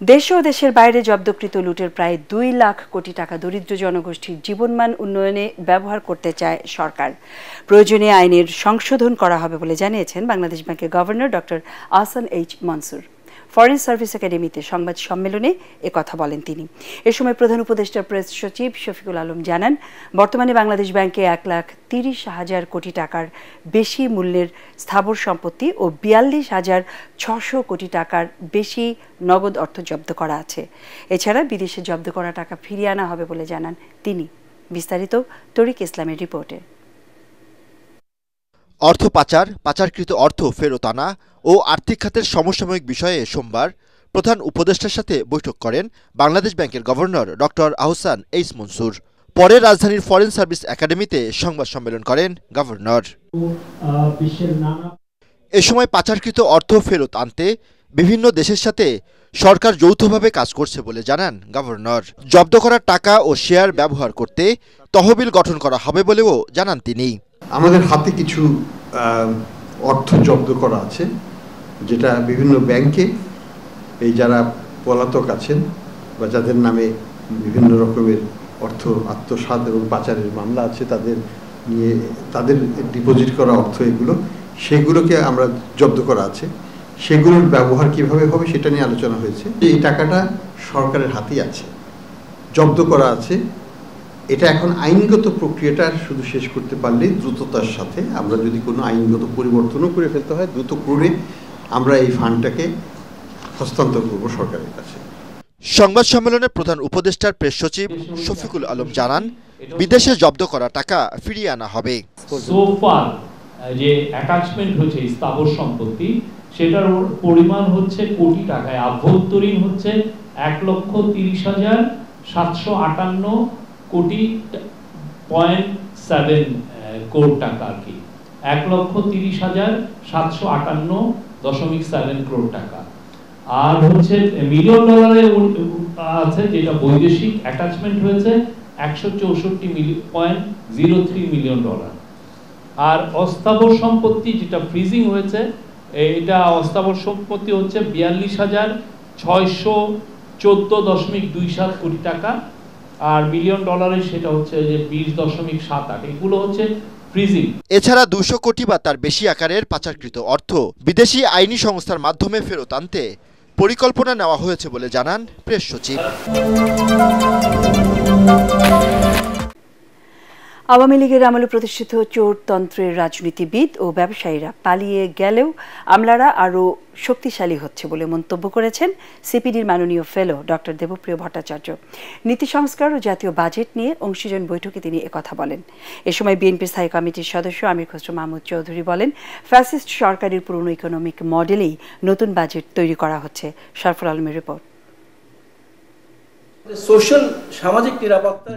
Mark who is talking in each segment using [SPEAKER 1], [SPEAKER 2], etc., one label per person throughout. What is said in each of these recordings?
[SPEAKER 1] দেশ ও দেশের বাইরে জব্দকৃত লুটের প্রায় 2 লাখ কোটি টাকা দরিদ্র জনগোষ্ঠীর জীবনমান উন্নয়নে ব্যবহার করতে চায় সরকার। প্রয়োজনে আইনের সংশোধন করা হবে বলে জানিয়েছেন বাংলাদেশ ব্যাংকের governor doctor Ahsan H Mansur. Foreign service একাডেমিতে সংবাদ সম্মেলনে একথা বলেন তিনি। এ সময় প্রধান উপদেষ্টার প্রেস সচিব শফিকুল আলম জানান, বর্তমানে বাংলাদেশ ব্যাংকে 1,30,000 কোটি টাকার বেশি মূল্যের স্থাবর সম্পত্তি ও 42,600 কোটি টাকার বেশি নগদ অর্থ জব্দ করা আছে। এছাড়া বিদেশে জব্দ করা টাকা ফিরিয়ে আনা হবে বলে জানান তিনি। বিস্তারিত তরিক ইসলামের রিপোর্টে।
[SPEAKER 2] অর্থ পাচার, পাচারকৃত অর্থ ফেরত আনা ও আর্থিক খাতের সমসাময়িক বিষয়ে সোমবার প্রধান উপদেষ্টার সাথে বৈঠক করেন বাংলাদেশ ব্যাংকের governor doctor Ahsan H Mansur. পরে রাজধানীর ফরেন সার্ভিস একাডেমিতে সংবাদ সম্মেলন করেন গভর্নর। এ সময় পাচারকৃত অর্থ ফেরত আনতে বিভিন্ন দেশের সাথে সরকার যৌথভাবে কাজ করছে বলে জানান গভর্নর। জব্দ করা টাকা ও শেয়ার ব্যবহার করতে তহবিল গঠন করা হবে বলেও জানান তিনি।
[SPEAKER 3] আমাদের হাতে কিছু অর্থ জব্দ করা আছে, যেটা বিভিন্ন ব্যাংকে এই যারা পলাতক আছেন বা যাদের নামে বিভিন্ন রকমের অর্থ আত্মসাৎ এবং পাচারের মামলা আছে, তাদের ডিপোজিট করা অর্থ সেগুলোকে আমরা জব্দ করা আছে। সেগুলোর ব্যবহার কিভাবে হবে সেটা নিয়ে আলোচনা হয়েছে। এই টাকাটা সরকারের হাতেই আছে, জব্দ করা আছে। এটা এখন আইনগত প্রক্রিয়াটা শুধু শেষ করতে পারলে দ্রুততার সাথে, আমরা যদি কোনো আইনগত পরিবর্তনও করে ফেলতে হয়, দ্রুত করে আমরা এই ফান্ডটাকে হস্তান্তর করব সরকারের কাছে।
[SPEAKER 2] সংবাদ সম্মেলনে প্রধান উপদেষ্টার প্রেস সচিব শফিকুল আলম জানান, বিদেশে জব্দ করা টাকা ফিরিয়ে আনা হবে।
[SPEAKER 4] সোফার যে অ্যাটাচমেন্ট হচ্ছে স্থাবর সম্পত্তি, সেটার পরিমাণ হচ্ছে কোটি টাকায়। আভ্যন্তরীণ হচ্ছে 1,30,758 কোটি 0.7 কোটি টাকা আর কি, 1,30,758.7 কোটি টাকা। আর হচ্ছে মিলিয়ন ডলারে আছে, যেটা বৈদেশিক অ্যাটাচমেন্ট হয়েছে 164.03 মিলিয়ন ডলার। আর অস্থাবর সম্পত্তি যেটা ফ্রিজিং হয়েছে, এটা অস্থাবর সম্পত্তি হচ্ছে 42,614.27 কোটি টাকা। আর মিলিয়ন ডলারে সেটা হচ্ছে যে 20.78। এগুলো হচ্ছে ফ্রিজিং।
[SPEAKER 2] এছাড়া 200 কোটি বা তার বেশি আকারের পাচারকৃত অর্থ বিদেশি আইনি সংস্থার মাধ্যমে ফেরত আনতে পরিকল্পনা নেওয়া হয়েছে বলে জানান প্রেস সচিব।
[SPEAKER 1] আওয়ামী লীগের আমলে প্রতিষ্ঠিত চোরতন্ত্রের রাজনীতিবিদ ও ব্যবসায়ীরা পালিয়ে গেলেও আমলারা আরও শক্তিশালী হচ্ছে বলে মন্তব্য করেছেন সিপিডির মাননীয় ফেলো ডক্টর দেবপ্রিয় ভট্টাচার্য। নীতি সংস্কার ও জাতীয় বাজেট নিয়ে অংশীজন বৈঠকে তিনি একথা বলেন। এ সময় বিএনপির স্থায়ী কমিটির সদস্য আমির খসরু মাহমুদ চৌধুরী বলেন, ফ্যাসিস্ট সরকারের পুরনো ইকোনমিক মডেলেই নতুন বাজেট তৈরি করা হচ্ছে। সরফর আলমের রিপোর্ট।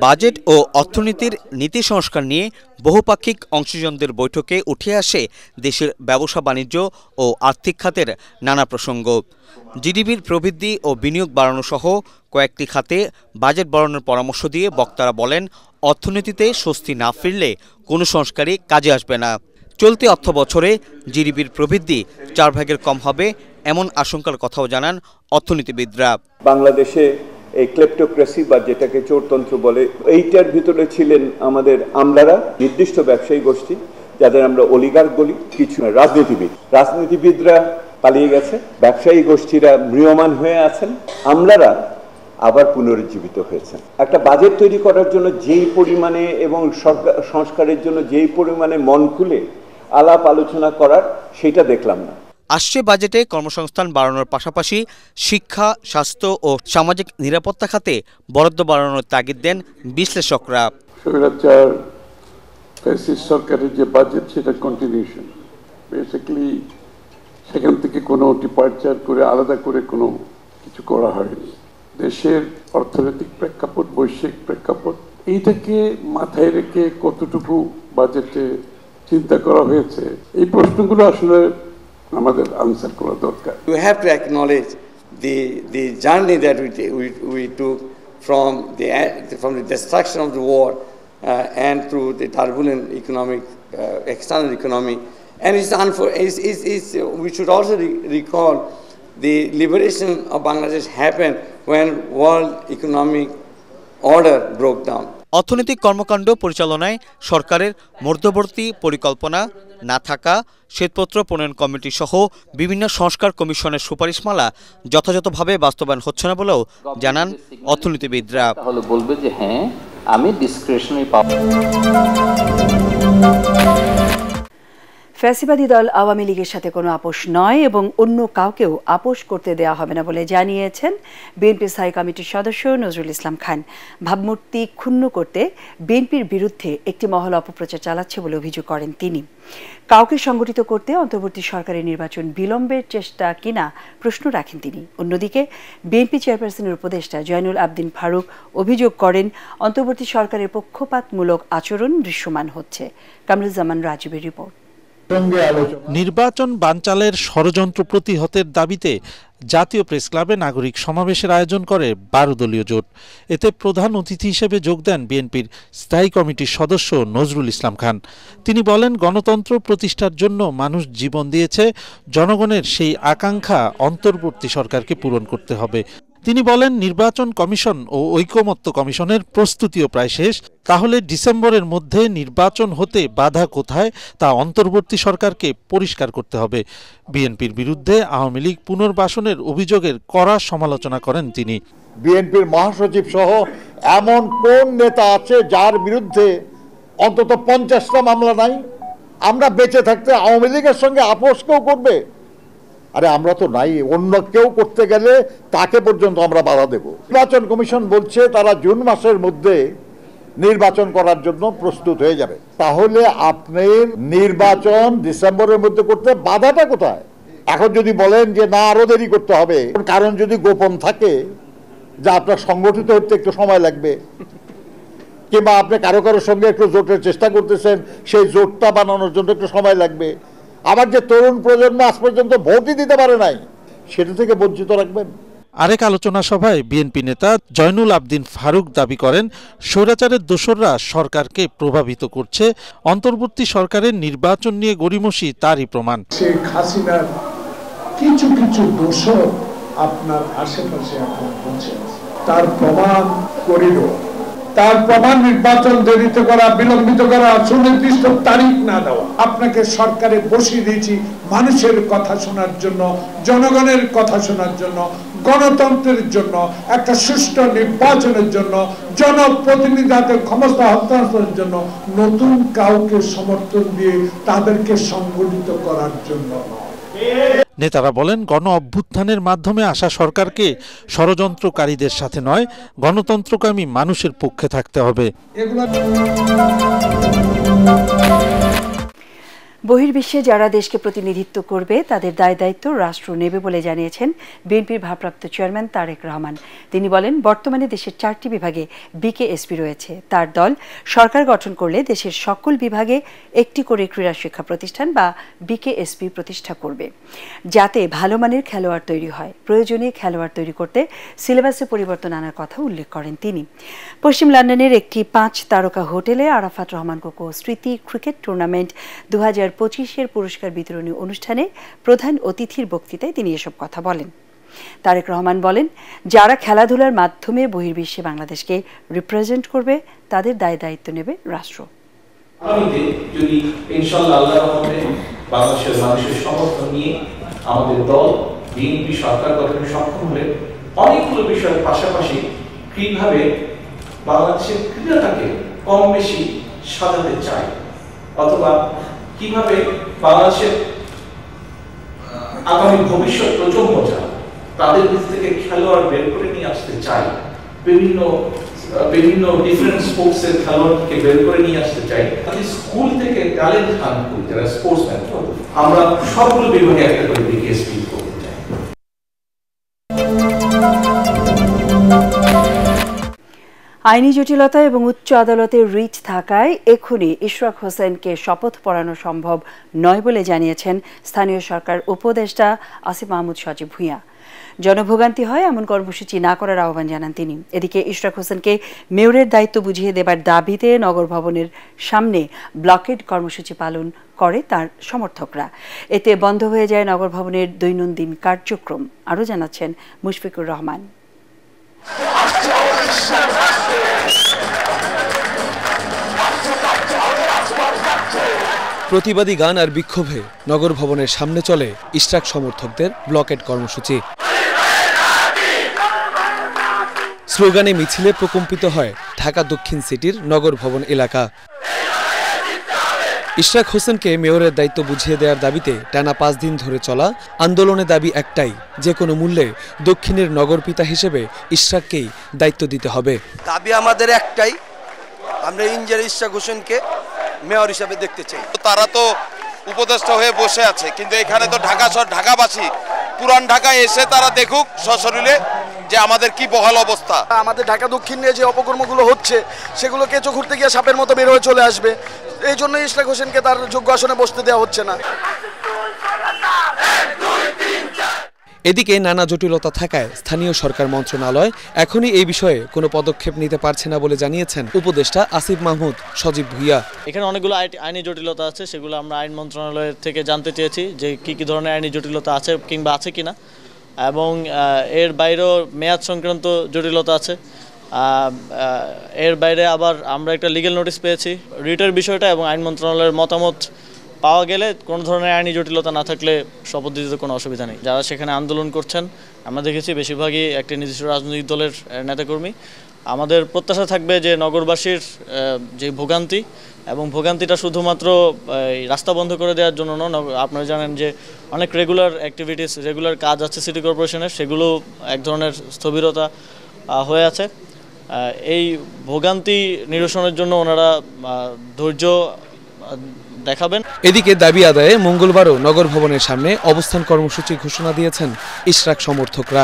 [SPEAKER 5] বাজেট ও অর্থনীতির নীতি সংস্কার নিয়ে বহুপাক্ষিক অংশীজনদের বৈঠকে উঠে আসে দেশের ব্যবসা বাণিজ্য ও আর্থিক খাতের নানা প্রসঙ্গ। জিডিপির প্রবৃদ্ধি ও বিনিয়োগ বাড়ানো সহ কয়েকটি খাতে বাজেট বাড়ানোর পরামর্শ দিয়ে বক্তারা বলেন, অর্থনীতিতে স্বস্তি না ফিরলে কোনো সংস্কারই কাজে আসবে না। চলতি অর্থ বছরে জিডিপির প্রবৃদ্ধি 4 ভাগের কম হবে এমন আশঙ্কার কথাও জানান অর্থনীতিবিদরা।
[SPEAKER 6] বাংলাদেশে এই ক্লেপ্টোক্রেসি বা যেটাকে চোরতন্ত্র বলে, এইটার ভিতরে ছিলেন আমাদের আমলারা, নির্দিষ্ট ব্যবসায়ী গোষ্ঠী যাদের আমরা অলিগার্ক বলি, কিছু রাজনীতিবিদরা পালিয়ে গেছে, ব্যবসায়ী গোষ্ঠীরা ম্রিয়মান হয়ে আছেন, আমলারা আবার পুনরুজ্জীবিত হয়েছেন। একটা বাজেট তৈরি করার জন্য যেই পরিমাণে এবং সংস্কারের জন্য যেই পরিমাণে মন খুলে আলাপ আলোচনা করার, সেটা দেখলাম না।
[SPEAKER 5] আসছে বাজেটে কর্মসংস্থান বাড়ানোর পাশাপাশি শিক্ষা, স্বাস্থ্য ও সামাজিক নিরাপত্তা খাতে বরাদ্দ বাড়ানোর তাগিদ দেন বিশ্লেষকরা।
[SPEAKER 7] সরকারের যে বাজেট, সেটা কন্টিনিউশন, বেসিক্যালি সেখান থেকে কোনো ডিপার্চার করে আলাদা করে কোনো কিছু করা হয়নি। দেশের অর্থনৈতিক প্রেক্ষাপট, বৈশ্বিক প্রেক্ষাপট, এইটাকে মাথায় রেখে কতটুকু বাজেটে চিন্তা করা হয়েছে, এই প্রশ্নগুলো আসলে আমাদের আনসার করা দরকার।
[SPEAKER 8] We have to acknowledge the journey that we took from the destruction of the war and through the turbulent economic external economy, And we should also recall the liberation of Bangladesh happened when world economic order broke down.
[SPEAKER 5] অর্থনৈতিক কর্মকাণ্ড পরিচালনায় সরকারের মধ্যবর্তী পরিকল্পনা না থাকা, শ্বেতপত্র প্রণয়ন committee সহ বিভিন্ন সংস্কার কমিশনের সুপারিশমালা যথাযথভাবে বাস্তবায়ন হচ্ছে না বলেও জানান অর্থনীতিবিদরা।
[SPEAKER 9] তাহলে বলবে যে হ্যাঁ আমি ডিসক্রিশনারি পাওয়ার।
[SPEAKER 1] ফ্যাসিবাদী দল আওয়ামী লীগের সাথে কোনো আপোষ নয় এবং অন্য কাউকেও আপোষ করতে দেওয়া হবে না বলে জানিয়েছেন বিএনপি স্থায়ী কমিটির সদস্য নজরুল ইসলাম খান। ভাবমূর্তি ক্ষুণ্ণ করতে বিএনপির বিরুদ্ধে একটি মহল অপপ্রচার চালাচ্ছে বলে অভিযোগ করেন তিনি। কাউকে সংগঠিত করতে অন্তর্বর্তী সরকারের নির্বাচন বিলম্বের চেষ্টা কিনা প্রশ্ন রাখেন তিনি। অন্যদিকে বিএনপি চেয়ারপারসনের উপদেষ্টা জয়নুল আবদিন ফারুক অভিযোগ করেন অন্তর্বর্তী সরকারের পক্ষপাতমূলক আচরণ দৃশ্যমান হচ্ছে। কামরুজ্জামান রাজীবের রিপোর্ট।
[SPEAKER 10] নির্বাচন বানচালের ষড়যন্ত্র প্রতিহতের দাবিতে জাতীয় প্রেস ক্লাবে নাগরিক সমাবেশের আয়োজন করে 12 দলীয় জোট। এতে প্রধান অতিথি হিসেবে যোগ দেন বিএনপির স্থায়ী কমিটির সদস্য নজরুল ইসলাম খান। তিনি বলেন, গণতন্ত্র প্রতিষ্ঠার জন্য মানুষ জীবন দিয়েছে, জনগণের সেই আকাঙ্ক্ষা অন্তর্বর্তী সরকারকে পূরণ করতে হবে। তিনি বলেন, নির্বাচন কমিশন ও ঐকমত্য কমিশনের প্রস্তুতিও প্রায় শেষ। তাহলে ডিসেম্বরের মধ্যে নির্বাচন হতে বাধা কোথায় তা অন্তর্বর্তী সরকারকে পরিষ্কার করতে হবে। বিএনপির বিরুদ্ধে আওয়ামী লীগ পুনর্বাসনের অভিযোগের কড়া সমালোচনা করেন তিনি।
[SPEAKER 11] বিএনপির মহাসচিব সহ এমন কোন নেতা আছে যার বিরুদ্ধে অন্তত 50টা মামলা নাই? আমরা বেঁচে থাকতে আওয়ামী লীগের সঙ্গে আপোষ কেউ করবে? আরে আমরা তো নাই, অন্য কেউ করতে গেলে তাকে পর্যন্ত আমরা বাধা দেব। নির্বাচন কমিশন বলছে তারা জুন মাসের মধ্যে নির্বাচন করার জন্য প্রস্তুত হয়ে যাবে। তাহলে আপনি নির্বাচন ডিসেম্বরের মধ্যে করতে বাধাটা কোথায়? এখন যদি বলেন যে না আরো দেরি করতে হবে, কারণ যদি গোপন থাকে যে আপনার সংগঠিত হতে একটু সময় লাগবে, কিংবা আপনি কারো কারোর সঙ্গে একটু জোটের চেষ্টা করতেছেন, সেই জোটটা বানানোর জন্য একটু সময় লাগবে। আবার যে তরুণ প্রজন্ম আজ পর্যন্ত ভোটই দিতে পারে নাই, সেটা থেকে বঞ্চিত রাখবেন।
[SPEAKER 10] আরেক আলোচনা সভায় বিএনপি নেতা জয়নুল আবদিন ফারুক দাবি করেন, স্বৈরাচারের দোসররা সরকারকে প্রভাবিত করছে। অন্তর্বর্তী সরকারের নির্বাচন নিয়ে গড়িমসি তারই প্রমাণ।
[SPEAKER 12] শেখ হাসিনার কিছু কিছু দোসর আপনার আশেপাশে এখন বসে আছে, তার প্রমাণ করিডোর, তার প্রমাণ নির্বাচন দেরিতে করা, বিলম্বিত করা, সুনির্দিষ্ট তারিখ না দেওয়া। আপনাকে সরকারে বসিয়ে দিয়েছি মানুষের কথা শোনার জন্য, জনগণের কথা শোনার জন্য, গণতন্ত্রের জন্য, একটা সুষ্ঠু নির্বাচনের জন্য, জনপ্রতিনিধিদের ক্ষমতা হস্তান্তরের জন্য। নতুন কাউকে সমর্থন দিয়ে তাদেরকে সংগঠিত করার জন্য।
[SPEAKER 10] নেতারা বলেন, গণ অভ্যুত্থানের মাধ্যমে আসা সরকারকে ষড়যন্ত্রকারীদের সাথে নয়, গণতন্ত্রকামী মানুষের পক্ষে থাকতে হবে।
[SPEAKER 1] বহির্বিশ্বে যারা দেশকে প্রতিনিধিত্ব করবে তাদের দায় দায়িত্ব রাষ্ট্র নেবে বলে জানিয়েছেন বিএনপির ভারপ্রাপ্ত চেয়ারম্যান তারেক রহমান। তিনি বলেন, বর্তমানে দেশের 4টি বিভাগে বিকেএসপি রয়েছে। তার দল সরকার গঠন করলে দেশের সকল বিভাগে একটি করে ক্রীড়া শিক্ষা প্রতিষ্ঠান বা বিকেএসপি প্রতিষ্ঠা করবে, যাতে ভালো মানের খেলোয়াড় তৈরি হয়। প্রয়োজনে খেলোয়াড় তৈরি করতে সিলেবাসে পরিবর্তন আনার কথা উল্লেখ করেন তিনি। পশ্চিম লন্ডনের একটি 5 তারকা হোটেলে আরাফাত রহমান কোকো স্মৃতি ক্রিকেট টুর্নামেন্ট 2025-এর পুরস্কার বিতরণী অনুষ্ঠানে প্রধান অতিথির বক্তৃতায় তিনি এসব কথা বলেন। তারেক রহমান বলেন, যারা খেলাধুলার মাধ্যমে বহির্বিশ্বে বাংলাদেশকে রিপ্রেজেন্ট করবে তাদের দায় দায়িত্ব নেবে রাষ্ট্র।
[SPEAKER 4] আগামীতে যদি ইনশাআল্লাহ আল্লাহর রহমতে বাংলাদেশের মানুষের সমর্থন নিয়ে আমাদের দল বিএনপি সরকার গঠনে সক্ষম হলে অনেকগুলো বিষয়ের পাশাপাশি কিভাবে বাংলাদেশের ক্রীড়াটাকে কম বেশি সাজাতে চাই, অথবা কিভাবে বাংলাদেশের আগামী ভবিষ্যৎ প্রজন্ম যারা তাদের দিক থেকে খেলোয়াড় বের করে নিয়ে আসতে চাই, বিভিন্ন ডিফারেন্ট স্পোর্টসের খেলোয়াড়কে বের করে নিয়ে আসতে চাই। স্কুল থেকে ট্যালেন্ট হান্ট করি যারা স্পোর্টসম্যান, আমরা সবগুলো বিভাগে একটা করে বিকেএসপি করতে চাই।
[SPEAKER 1] আইনি জটিলতা এবং উচ্চ আদালতের রিট থাকায় এখনই ইশরাক হোসেনকে শপথ পড়ানো সম্ভব নয় বলে জানিয়েছেন স্থানীয় সরকার উপদেষ্টা আসিফ মাহমুদ সজীব ভূঁইয়া। জনভোগান্তি হয় এমন কর্মসূচি না করার আহ্বান জানান তিনি। এদিকে ইশরাক হোসেনকে মেয়রের দায়িত্ব বুঝিয়ে দেবার দাবিতে নগর ভবনের সামনে ব্লকেড কর্মসূচি পালন করে তার সমর্থকরা। এতে বন্ধ হয়ে যায় নগর ভবনের দৈনন্দিন কার্যক্রম। আরও জানাচ্ছেন মুশফিকুর রহমান।
[SPEAKER 13] প্রতিবাদী গান আর বিক্ষোভে নগর ভবনের সামনে চলে ইশরাক সমর্থকদের ব্লকেড কর্মসূচি। স্লোগানে মিছিলে প্রকম্পিত হয় ঢাকা দক্ষিণ সিটির নগর ভবন এলাকা। ইশরাক হোসেনকে মেয়রের দায়িত্ব বুঝিয়ে দেওয়ার দাবিতে টানা 5 দিন ধরে চলা আন্দোলনের দাবি একটাই, যে কোনো মূল্যে দক্ষিণের নগরপিতা হিসেবে ইশরাককেই দায়িত্ব দিতে হবে।
[SPEAKER 14] দাবি আমাদের একটাই, আমরা ইঞ্জিনিয়ার ইশরাক হোসেনকে মেয়র হিসেবে দেখতে চাই।
[SPEAKER 15] তারা তো উপদেষ্টা হয়ে বসে আছে, কিন্তু এখানে তো ঢাকাবাসী পুরান ঢাকায় এসে তারা দেখুক সশরীরে যে আমাদের কি বহাল অবস্থা।
[SPEAKER 14] আমাদের ঢাকা দক্ষিণ নিয়ে যে অপকর্মগুলো হচ্ছে সেগুলো কেঁচো ঘুরতে গিয়ে সাপের মতো বের হয়ে চলে আসবে। এই জন্য ইশরাক হোসেনকে তার যোগ্য আসনে বসতে দেওয়া হচ্ছে না।
[SPEAKER 13] এদিকে নানা জটিলতা থাকায় স্থানীয় সরকার মন্ত্রণালয় এখনই এই বিষয়ে কোনো পদক্ষেপ নিতে পারছে না বলে জানিয়েছেন উপদেষ্টা আসিফ মাহমুদ সজীব ভুইয়া।
[SPEAKER 16] এখানে অনেকগুলো আইনি জটিলতা আছে, সেগুলো আমরা আইন মন্ত্রণালয়ের থেকে জানতে চেয়েছি যে কি ধরনের আইনি জটিলতা আছে কিংবা আছে কিনা, এবং এর বাইরেও মেয়াদ সংক্রান্ত জটিলতা আছে। এর বাইরে আবার আমরা একটা লিগ্যাল নোটিশ পেয়েছি রিটের বিষয়টা, এবং আইন মন্ত্রণালয়ের মতামত পাওয়া গেলে কোনো ধরনের আইনি জটিলতা না থাকলে শপথ দিতে কোনো অসুবিধা নেই। যারা সেখানে আন্দোলন করছেন আমরা দেখেছি বেশিরভাগই একটি নির্দিষ্ট রাজনৈতিক দলের নেতাকর্মী। আমাদের প্রত্যাশা থাকবে যে নগরবাসীর যে ভোগান্তি, এবং ভোগান্তিটা শুধুমাত্র রাস্তা বন্ধ করে দেওয়ার জন্য নয়। আপনারা জানেন যে অনেক রেগুলার কাজ আছে সিটি কর্পোরেশনের, সেগুলো এক ধরনের স্থবিরতা হয়ে আছে। এই ভোগান্তি নিরসনের জন্য ওনারা ধৈর্য দেখাবেন।
[SPEAKER 13] এদিকে দাবি আদায়ে মঙ্গলবারও নগর ভবনের সামনে অবস্থান কর্মসূচি ঘোষণা দিয়েছেন ইশরাক সমর্থকরা।